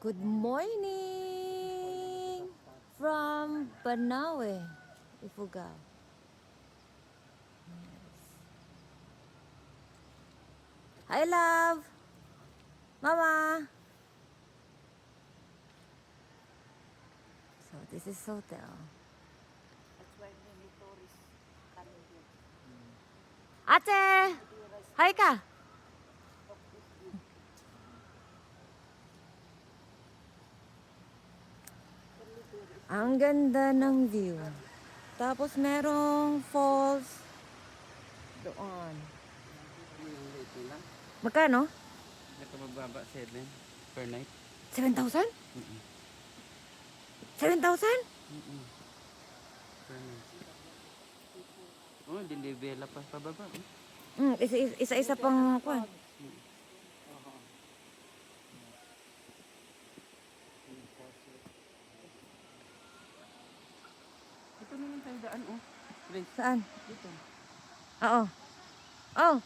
Good morning from Banawe, Ifugao. Yes. Hi, love. Mama. So this is hotel. That's why many tourists coming here. Ate, hi ka. Ang ganda ng view. Tapos merong falls doon. Yung late lang. Magkano? Nakamababa 7 per night. 7,000? Mm-mm. 7,000? Mm-mm. Per night. Oh, dinivela pa pababa. Isa-isa pang kwan. Ito naman tayo daan, oh. Friends, Saan? dito. Oo. Oh.